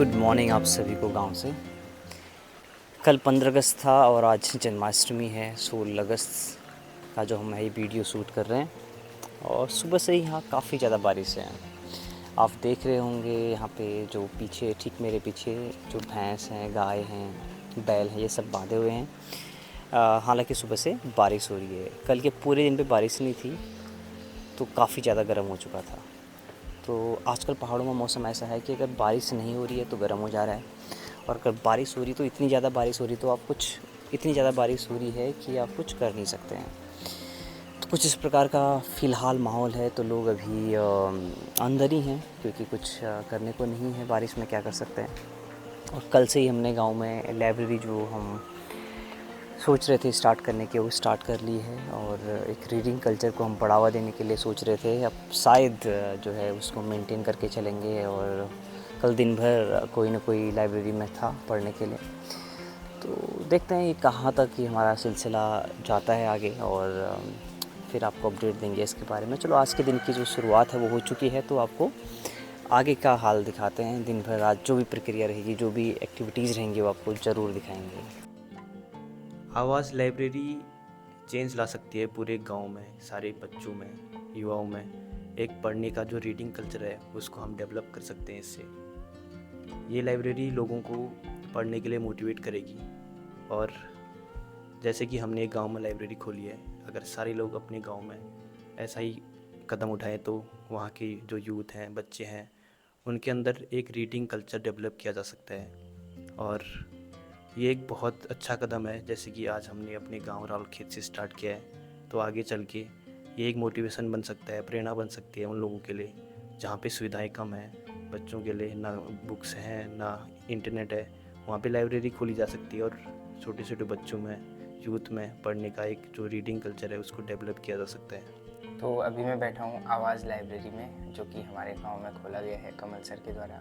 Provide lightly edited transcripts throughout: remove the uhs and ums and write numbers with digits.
Good morning आप सभी को गांव से। कल 15 अगस्त था और आज जन्माष्टमी है। 16 अगस्त का जो हम ये वीडियो शूट कर रहे हैं और सुबह से ही यहाँ काफ़ी ज़्यादा बारिश है। आप देख रहे होंगे यहाँ पे जो पीछे ठीक मेरे पीछे जो भैंस हैं, गाय हैं, बैल हैं, ये सब बांधे हुए हैं। हालांकि सुबह से बारिश हो रही है। कल के पूरे दिन पे बारिश नहीं थी तो काफ़ी ज़्यादा गर्म हो चुका था। तो आजकल पहाड़ों में मौसम ऐसा है कि अगर बारिश नहीं हो रही है तो गर्म हो जा रहा है, और अगर बारिश हो रही तो इतनी ज़्यादा बारिश हो रही तो आप कुछ इतनी ज़्यादा बारिश हो रही है कि आप कुछ कर नहीं सकते हैं। तो कुछ इस प्रकार का फ़िलहाल माहौल है। तो लोग अभी अंदर ही हैं क्योंकि कुछ करने को नहीं है, बारिश में क्या कर सकते हैं। और कल से ही हमने गांव में लाइब्रेरी जो हम सोच रहे थे स्टार्ट करने की, वो स्टार्ट कर ली है। और एक रीडिंग कल्चर को हम बढ़ावा देने के लिए सोच रहे थे। अब शायद जो है उसको मेंटेन करके चलेंगे। और कल दिन भर कोई ना कोई लाइब्रेरी में था पढ़ने के लिए। तो देखते हैं ये कहाँ तक ही हमारा सिलसिला जाता है आगे, और फिर आपको अपडेट देंगे इसके बारे में। चलो, आज के दिन की जो शुरुआत है वो हो चुकी है, तो आपको आगे का हाल दिखाते हैं। दिन भर आज जो भी प्रक्रिया रहेगी, जो भी एक्टिविटीज़ रहेंगी, वो आपको ज़रूर दिखाएंगे। आवाज़ लाइब्रेरी चेंज ला सकती है पूरे गांव में, सारे बच्चों में, युवाओं में। एक पढ़ने का जो रीडिंग कल्चर है उसको हम डेवलप कर सकते हैं इससे। ये लाइब्रेरी लोगों को पढ़ने के लिए मोटिवेट करेगी। और जैसे कि हमने एक गांव में लाइब्रेरी खोली है, अगर सारे लोग अपने गांव में ऐसा ही कदम उठाएं तो वहाँ के जो यूथ हैं, बच्चे हैं, उनके अंदर एक रीडिंग कल्चर डेवलप किया जा सकता है। और ये एक बहुत अच्छा कदम है। जैसे कि आज हमने अपने गांव रालखेत से स्टार्ट किया है, तो आगे चल के ये एक मोटिवेशन बन सकता है, प्रेरणा बन सकती है उन लोगों के लिए जहाँ पे सुविधाएं कम हैं। बच्चों के लिए ना बुक्स हैं, ना इंटरनेट है, वहाँ पे लाइब्रेरी खोली जा सकती है और छोटे छोटे बच्चों में, यूथ में पढ़ने का एक जो रीडिंग कल्चर है उसको डेवलप किया जा सकता है। तो अभी मैं बैठा हूँ आवाज़ लाइब्रेरी में, जो कि हमारे गांव में खोला गया है कमल सर के द्वारा।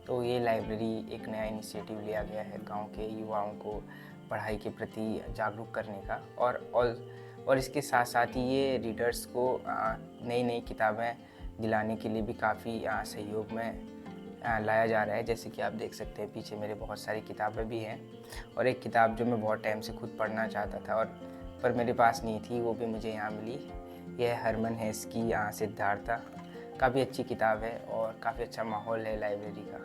तो ये लाइब्रेरी एक नया इनिशिएटिव लिया गया है गांव के युवाओं को पढ़ाई के प्रति जागरूक करने का। और इसके साथ साथ ही ये रीडर्स को नई नई किताबें दिलाने के लिए भी काफ़ी सहयोग में लाया जा रहा है। जैसे कि आप देख सकते हैं पीछे मेरे बहुत सारी किताबें भी हैं, और एक किताब जो मैं बहुत टाइम से खुद पढ़ना चाहता था और पर मेरे पास नहीं थी, वो भी मुझे यहाँ मिली। यह हरमन हेस की सिद्धार्था। काफ़ी अच्छी किताब है और काफ़ी अच्छा माहौल है लाइब्रेरी का।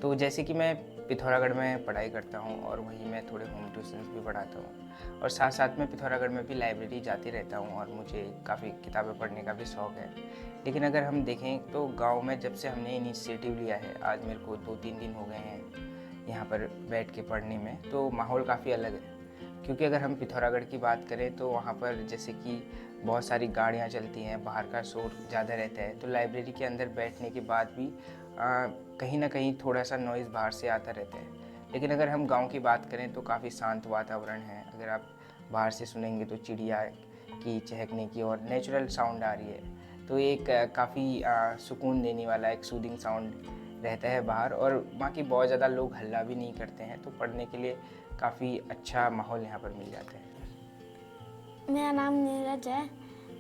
तो जैसे कि मैं पिथौरागढ़ में पढ़ाई करता हूँ और वहीं मैं थोड़े होम ट्यूशन्स भी पढ़ाता हूँ, और साथ साथ में पिथौरागढ़ में भी लाइब्रेरी जाते रहता हूँ और मुझे काफ़ी किताबें पढ़ने का भी शौक़ है। लेकिन अगर हम देखें तो गांव में जब से हमने इनिशिएटिव लिया है, आज मेरे को 2-3 दिन हो गए हैं यहाँ पर बैठ के पढ़ने में, तो माहौल काफ़ी अलग है। क्योंकि अगर हम पिथौरागढ़ की बात करें तो वहाँ पर जैसे कि बहुत सारी गाड़ियाँ चलती हैं, बाहर का शोर ज़्यादा रहता है, तो लाइब्रेरी के अंदर बैठने के बाद भी कहीं ना कहीं थोड़ा सा नॉइज़ बाहर से आता रहता है। लेकिन अगर हम गांव की बात करें तो काफ़ी शांत वातावरण है। अगर आप बाहर से सुनेंगे तो चिड़िया की चहकने की और नेचुरल साउंड आ रही है, तो एक काफ़ी सुकून देने वाला एक सूदिंग साउंड रहता है बाहर। और वहाँ की बहुत ज़्यादा लोग हल्ला भी नहीं करते हैं, तो पढ़ने के लिए काफ़ी अच्छा माहौल यहाँ पर मिल जाता है। मेरा नाम नीरज है।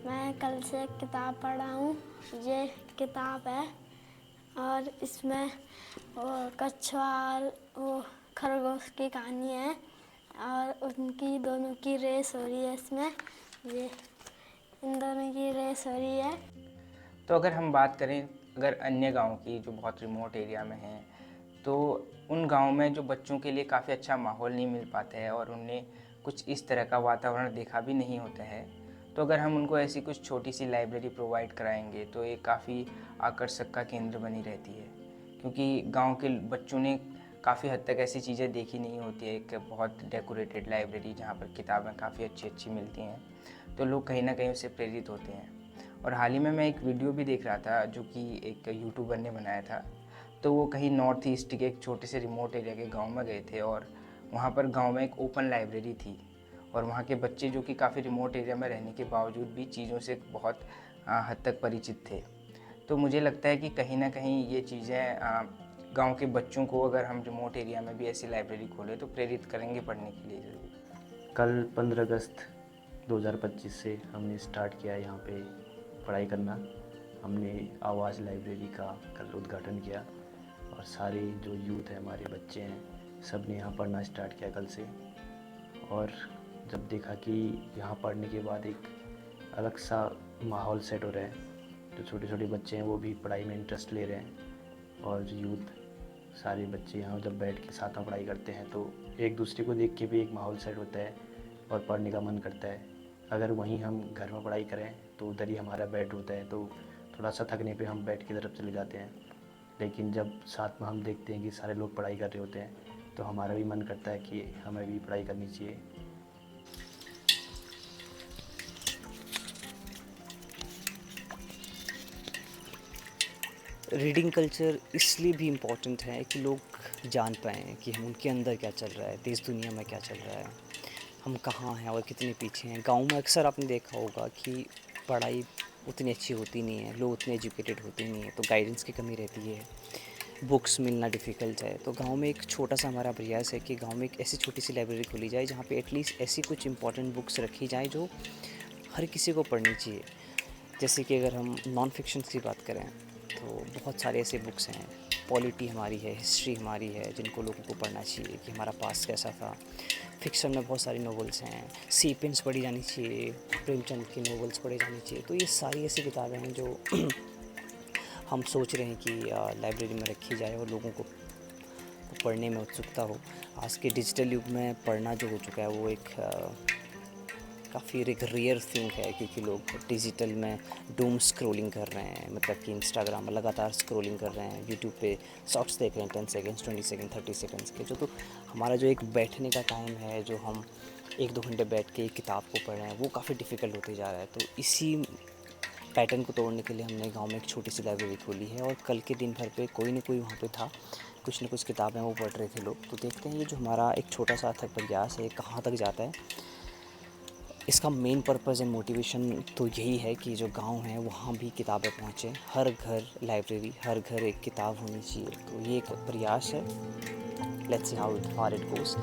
मैं कल से एक किताब पढ़ रहा हूँ। ये किताब है और इसमें वो कछुआ और वो खरगोश की कहानी है, और उनकी दोनों की रेस हो रही है इसमें। ये इन दोनों की रेस हो रही है। तो अगर हम बात करें अगर अन्य गाँव की जो बहुत रिमोट एरिया में हैं, तो उन गाँव में जो बच्चों के लिए काफ़ी अच्छा माहौल नहीं मिल पाता है और उन्हें कुछ इस तरह का वातावरण देखा भी नहीं होता है। तो अगर हम उनको ऐसी कुछ छोटी सी लाइब्रेरी प्रोवाइड कराएंगे तो ये काफ़ी आकर्षक का केंद्र बनी रहती है। क्योंकि गांव के बच्चों ने काफ़ी हद तक ऐसी चीज़ें देखी नहीं होती है, एक बहुत डेकोरेटेड लाइब्रेरी जहाँ पर किताबें काफ़ी अच्छी अच्छी मिलती हैं, तो लोग कहीं ना कहीं उससे प्रेरित होते हैं। और हाल ही में मैं एक वीडियो भी देख रहा था जो कि एक यूट्यूबर ने बनाया था। तो वो कहीं नॉर्थ ईस्ट के एक छोटे से रिमोट एरिया के गांव में गए थे, और वहाँ पर गांव में एक ओपन लाइब्रेरी थी, और वहाँ के बच्चे जो कि काफ़ी रिमोट एरिया में रहने के बावजूद भी चीज़ों से बहुत हद तक परिचित थे। तो मुझे लगता है कि कहीं ना कहीं ये चीज़ें गांव के बच्चों को अगर हम रिमोट एरिया में भी ऐसी लाइब्रेरी खोलें तो प्रेरित करेंगे पढ़ने के लिए ज़रूर। कल 15 अगस्त 2025 से हमने स्टार्ट किया यहाँ पे पढ़ाई करना। हमने आवाज़ लाइब्रेरी का कल उद्घाटन किया और सारे जो यूथ है, हमारे बच्चे हैं, सब ने यहाँ पढ़ना स्टार्ट किया कल से। और जब देखा कि यहाँ पढ़ने के बाद एक अलग सा माहौल सेट हो रहा है, जो छोटे छोटे बच्चे हैं वो भी पढ़ाई में इंटरेस्ट ले रहे हैं, और यूथ सारे बच्चे यहाँ जब बैठ के साथ में पढ़ाई करते हैं तो एक दूसरे को देख के भी एक माहौल सेट होता है और पढ़ने का मन करता है। अगर वहीं हम घर में पढ़ाई करें तो उधर ही हमारा बेड होता है, तो थोड़ा सा थकने पे हम बेड की तरफ चले जाते हैं। लेकिन जब साथ में हम देखते हैं कि सारे लोग पढ़ाई कर रहे होते हैं तो हमारा भी मन करता है कि हमें भी पढ़ाई करनी चाहिए। रीडिंग कल्चर इसलिए भी इम्पोर्टेंट है कि लोग जान पाएँ कि हम उनके अंदर क्या चल रहा है, देश दुनिया में क्या चल रहा है, हम कहाँ हैं और कितने पीछे हैं। गाँव में अक्सर आपने देखा होगा कि पढ़ाई उतनी अच्छी होती नहीं है, लोग उतने एजुकेटेड होते नहीं हैं, तो गाइडेंस की कमी रहती है, बुक्स मिलना डिफ़िकल्ट है। तो गांव में एक छोटा सा हमारा प्रयास है कि गांव में एक ऐसी छोटी सी लाइब्रेरी खोली जाए जहां पे एटलीस्ट ऐसी कुछ इंपॉर्टेंट बुक्स रखी जाए जो हर किसी को पढ़नी चाहिए। जैसे कि अगर हम नॉन फिक्शन की बात करें तो बहुत सारे ऐसे बुक्स हैं, पॉलिटी हमारी है, हिस्ट्री हमारी है, जिनको लोगों को पढ़ना चाहिए कि हमारा पास्ट कैसा था। फिक्शन में बहुत सारी नॉवेल्स हैं, सीपियंस पढ़ी जानी चाहिए, प्रेमचंद की नॉवेल्स पढ़ी जानी चाहिए। तो ये सारी ऐसी किताबें हैं जो हम सोच रहे हैं कि लाइब्रेरी में रखी जाए और लोगों को पढ़ने में उत्सुकता हो। आज के डिजिटल युग में पढ़ना जो हो चुका है वो एक काफ़ी एक रेयर थिंग है, क्योंकि लोग डिजिटल में डूम स्क्रॉलिंग कर रहे हैं, मतलब कि इंस्टाग्राम में लगातार स्क्रॉलिंग कर रहे हैं, यूट्यूब पे शॉर्ट्स देख रहे हैं 10 सेकंड्स 20 सेकंड 30 सेकंड्स के। जो तो हमारा जो एक बैठने का टाइम है, जो हम 1-2 घंटे बैठ के एक किताब को पढ़ रहे हैं, वो काफ़ी डिफ़िकल्ट होते जा रहा है। तो इसी पैटर्न को तोड़ने के लिए हमने गांव में एक छोटी सी लाइब्रेरी खोली है, और कल के दिन भर पे कोई ना कोई वहाँ पे था, कुछ न कुछ किताबें वो पढ़ रहे थे लोग। तो देखते हैं ये जो हमारा एक छोटा सा अथक प्रयास है कहाँ तक जाता है। इसका मेन पर्पज़ एंड मोटिवेशन तो यही है कि जो गांव है वहाँ भी किताबें पहुँचें, हर घर लाइब्रेरी, हर घर एक किताब होनी चाहिए। तो ये एक प्रयास है, let's see how far it goes.